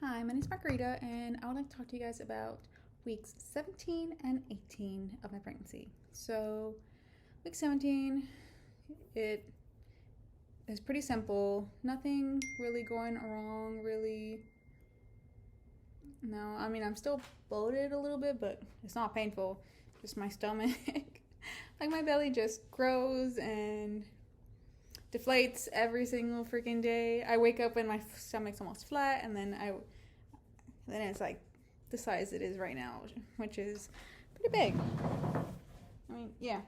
Hi, my name is Margarita, and I would like to talk to you guys about weeks 17 and 18 of my pregnancy. So, week 17, it is pretty simple. Nothing really going wrong, really. No, I'm still bloated a little bit, but it's not painful. Just my stomach. Like, my belly just grows and deflates every single freaking day. I wake up and my stomach's almost flat, and then it's like the size it is right now, which is pretty big. Yeah,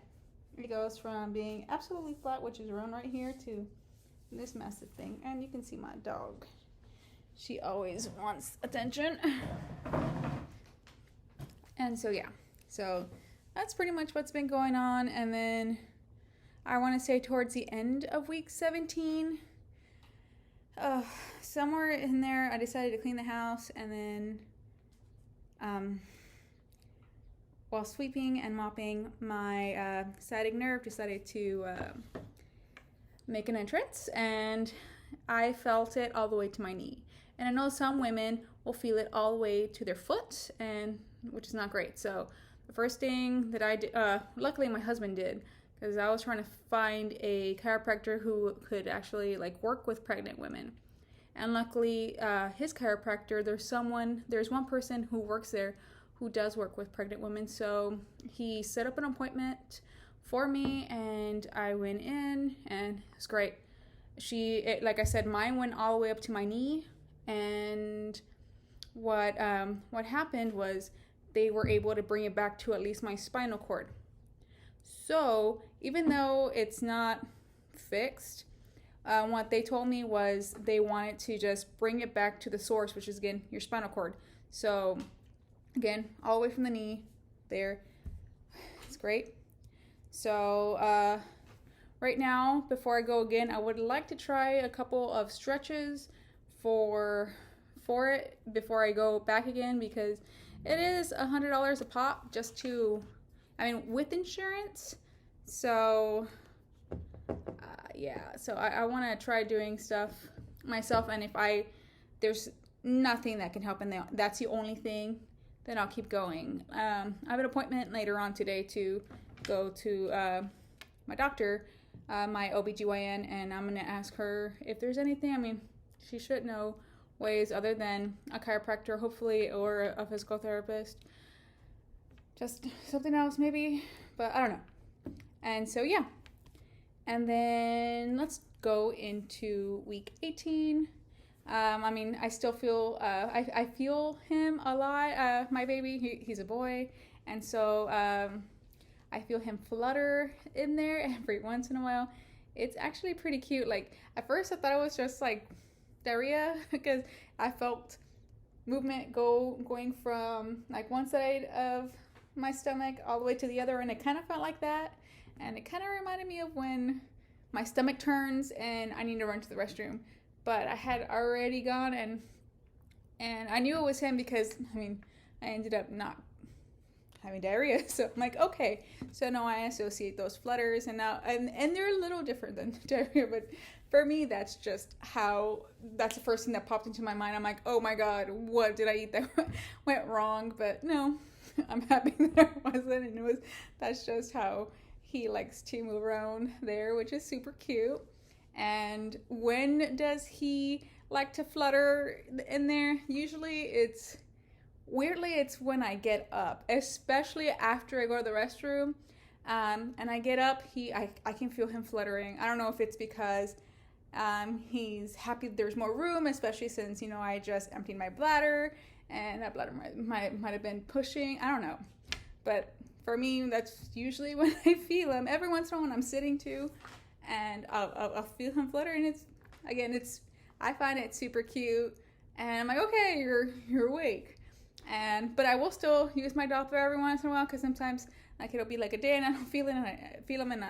it goes from being absolutely flat, which is around right here, to this massive thing. And you can see my dog. She always wants attention. And so that's pretty much what's been going on. And then I want to say towards the end of week 17, somewhere in there, I decided to clean the house, and then while sweeping and mopping, my sciatic nerve decided to make an entrance, and I felt it all the way to my knee. And I know some women will feel it all the way to their foot, and which is not great. So the first thing that I did, luckily my husband did, because I was trying to find a chiropractor who could actually work with pregnant women. And luckily, his chiropractor, there's one person who works there who does work with pregnant women. So he set up an appointment for me, and I went in, and it's great. Like I said, mine went all the way up to my knee, and what happened was they were able to bring it back to at least my spinal cord. So even though it's not fixed, what they told me was they wanted to just bring it back to the source, which is, again, your spinal cord. So again, all the way from the knee there. It's great. So right now, before I go again, I would like to try a couple of stretches for it before I go back again, because it is $100 a pop just to, with insurance. So so I want to try doing stuff myself, and if there's nothing that can help, and that's the only thing, then I'll keep going. I have an appointment later on today to go to my doctor, my OBGYN, and I'm going to ask her if there's anything. She should know ways other than a chiropractor, hopefully, or a physical therapist. Just something else, maybe, but I don't know. And so, yeah. And then let's go into week 18. I still feel, I feel him a lot. My baby, he's a boy. And so I feel him flutter in there every once in a while. It's actually pretty cute. Like, at first I thought it was just diarrhea, because I felt movement going from one side of my stomach all the way to the other, and it kind of felt like that. And it kind of reminded me of when my stomach turns and I need to run to the restroom. But I had already gone, and I knew it was him because, I ended up not having diarrhea. So I'm like, okay. So now I associate those flutters, and they're a little different than diarrhea, but for me, that's the first thing that popped into my mind. I'm like, oh my God, what did I eat that went wrong? But no, I'm happy that it wasn't, and that's just how he likes to move around there, which is super cute. And when does he like to flutter in there? Usually it's when I get up, especially after I go to the restroom. And I get up, I can feel him fluttering. I don't know if it's because he's happy there's more room, especially since, I just emptied my bladder, and that bladder might have been pushing. I don't know. But for me, that's usually when I feel him. Every once in a while when I'm sitting too, and I'll feel him flutter, and I find it super cute. And I'm like, okay, you're awake. But I will still use my Doppler every once in a while, because sometimes it'll be a day and I don't feel it, and I feel him, and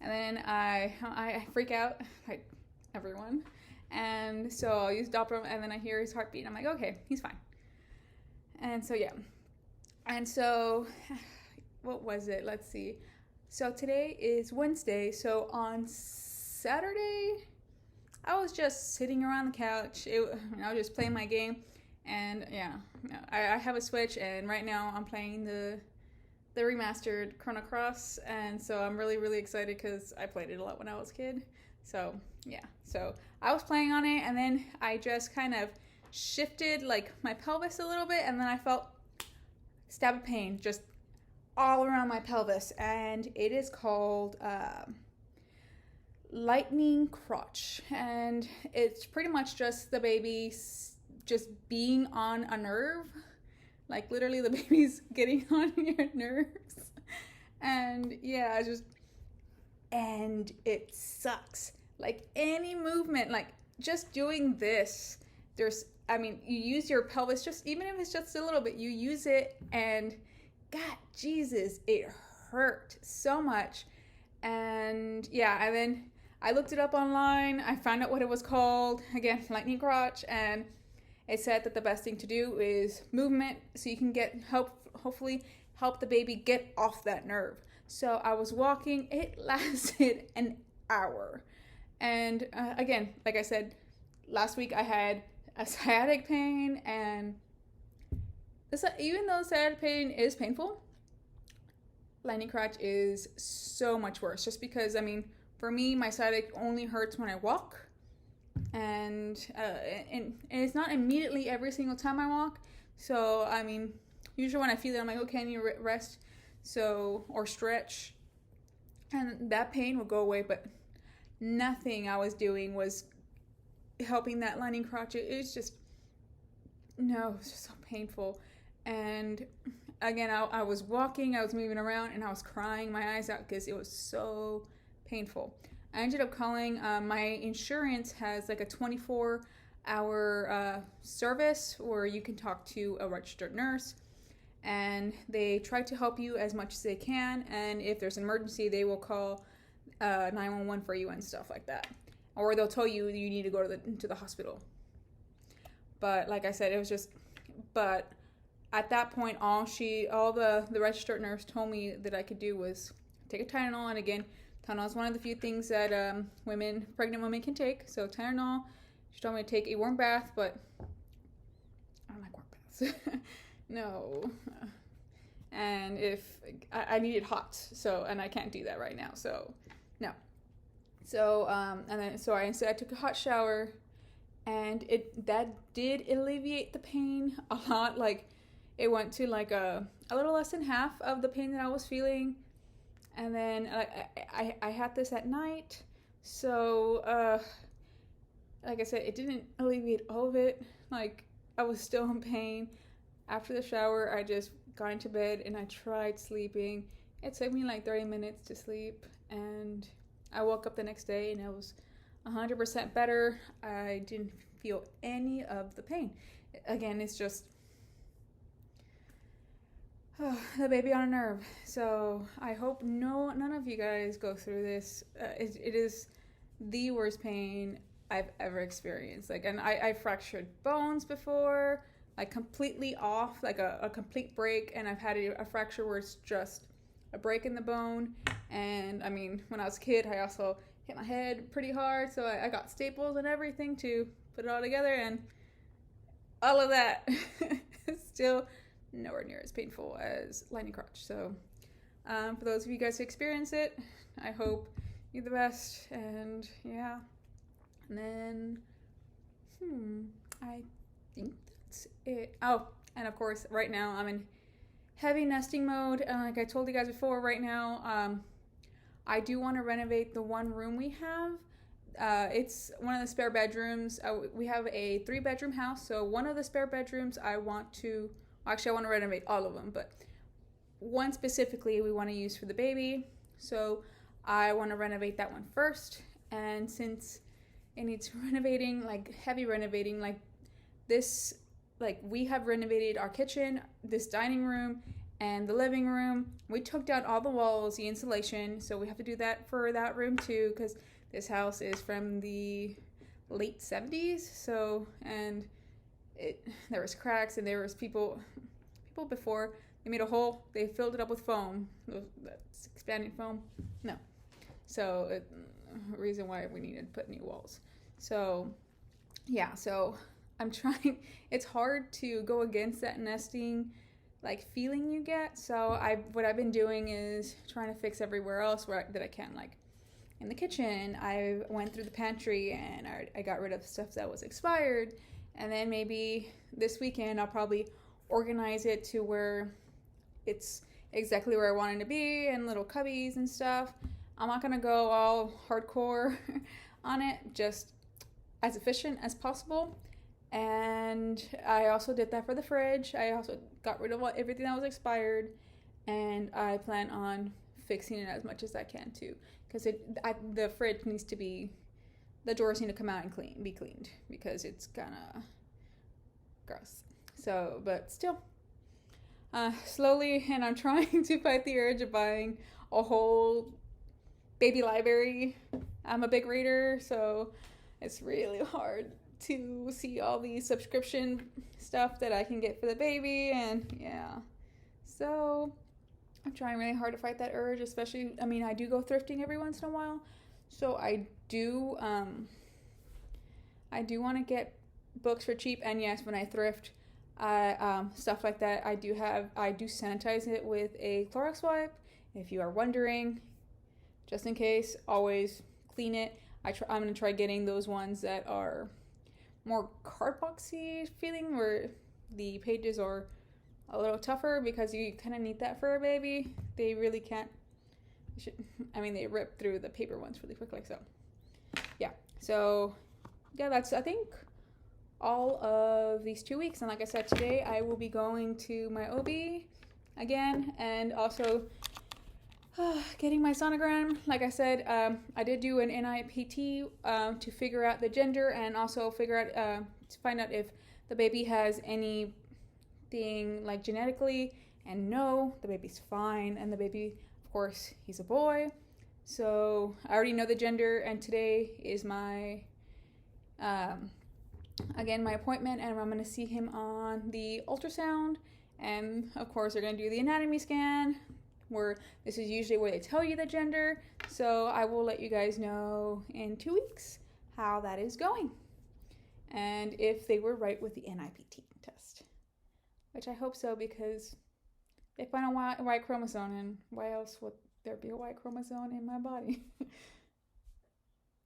then I freak out like everyone. And so I'll use Doppler, and then I hear his heartbeat, and I'm like, okay, he's fine. And so, yeah. And so, what was it? Let's see. So today is Wednesday. So on Saturday, I was just sitting around the couch. I was just playing my game, and yeah, I have a Switch, and right now I'm playing the remastered Chrono Cross, and so I'm really, really excited because I played it a lot when I was a kid. So yeah, so I was playing on it, and then I just kind of shifted like my pelvis a little bit, and then I felt stab of pain just all around my pelvis, and it is called lightning crotch, and it's pretty much just the baby just being on a nerve, like literally the baby's getting on your nerves, and yeah, and it sucks. Like any movement, like just doing this, you use your pelvis, just even if it's just a little bit, you use it, and God, Jesus, it hurt so much. And yeah, and then I looked it up online. I found out what it was called. Again, lightning crotch, and it said that the best thing to do is movement, so you can hopefully help the baby get off that nerve. So I was walking. It lasted an hour, and again, like I said, last week I had a sciatic pain, and even though sciatic pain is painful, lightning crotch is so much worse. Just because, for me, my sciatic only hurts when I walk, and it's not immediately every single time I walk. So usually when I feel it, I'm like, okay, I need to rest, or stretch, and that pain will go away. But nothing I was doing was helping that lightning crotch. It's just so painful. And again, I was walking, I was moving around, and I was crying my eyes out because it was so painful. I ended up calling, my insurance has like a 24-hour service where you can talk to a registered nurse, and they try to help you as much as they can, and if there's an emergency, they will call 911 for you and stuff like that. Or they'll tell you need to go to the hospital. But like I said, but at that point, all the registered nurse told me that I could do was take a Tylenol. And again, Tylenol is one of the few things that pregnant women can take. So Tylenol, she told me to take a warm bath, but I don't like warm baths. No. And if I need it hot, and I can't do that right now, so no. So I took a hot shower, and that did alleviate the pain a lot. Like, it went to like a little less than half of the pain that I was feeling. And then I had this at night, so like I said, it didn't alleviate all of it. Like, I was still in pain. After the shower, I just got into bed and I tried sleeping. It took me like 30 minutes to sleep, and I woke up the next day and I was 100% better. I didn't feel any of the pain. Again, it's just the baby on a nerve. So I hope none of you guys go through this. It is the worst pain I've ever experienced. Like, and I fractured bones before, like completely off, like a complete break. And I've had a fracture where it's just a break in the bone. And when I was a kid, I also hit my head pretty hard. So I got staples and everything to put it all together. And all of that is still nowhere near as painful as lightning crotch. So for those of you guys who experience it, I hope you're the best. And yeah, and then I think that's it. Oh, and of course, right now I'm in heavy nesting mode, and like I told you guys before, right now I do want to renovate the one room we have. It's one of the spare bedrooms. We have a 3-bedroom house, so one of the spare bedrooms I want to renovate all of them, but one specifically we want to use for the baby. So I want to renovate that one first, and since it needs renovating, like heavy renovating, like this, like we have renovated our kitchen, this dining room, and the living room. We took down all the walls, the insulation, so we have to do that for that room too, because this house is from the late 70s. So, and there was cracks, and there was people before, they made a hole, they filled it up with foam, that's expanding foam. No. So reason why we needed to put new walls. So yeah, so I'm trying. It's hard to go against that nesting like feeling you get. So what I've been doing is trying to fix everywhere else that I can, like in the kitchen. I went through the pantry and I got rid of stuff that was expired. And then maybe this weekend I'll probably organize it to where it's exactly where I want it to be, and little cubbies and stuff. I'm not gonna go all hardcore on it, just as efficient as possible. And I also did that for the fridge. I also got rid of everything that was expired, and I plan on fixing it as much as I can too, because the fridge needs to be, the drawers need to come out and be cleaned, because it's kind of gross. So, but still, slowly, and I'm trying to fight the urge of buying a whole baby library. I'm a big reader, so it's really hard to see all these subscription stuff that I can get for the baby, and yeah. So I'm trying really hard to fight that urge, especially, I mean, I do go thrifting every once in a while, so I do want to get books for cheap. And yes, when I thrift, stuff like that, I do sanitize it with a Clorox wipe. If you are wondering, just in case, always clean it. I'm gonna try getting those ones that are more cardboxy feeling, where the pages are a little tougher, because you kind of need that for a baby. They really can't. They rip through the paper ones really quickly. So yeah. So yeah, that's, I think, all of these 2 weeks. And like I said, today I will be going to my OB again, and also getting my sonogram. Like I said, I did do an NIPT to figure out the gender, and also to find out if the baby has anything like genetically. And no, the baby's fine. And the baby, of course, he's a boy. So I already know the gender, and today is my my appointment, and I'm going to see him on the ultrasound. And of course, they're going to do the anatomy scan, where this is usually where they tell you the gender. So I will let you guys know in 2 weeks how that is going, and if they were right with the NIPT test, which I hope so, because they find a Y chromosome, and why else would there be a Y chromosome in my body?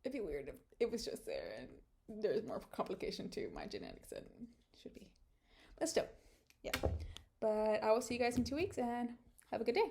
It'd be weird if it was just there, and there's more complication to my genetics than should be. But still, yeah. But I will see you guys in 2 weeks, and have a good day.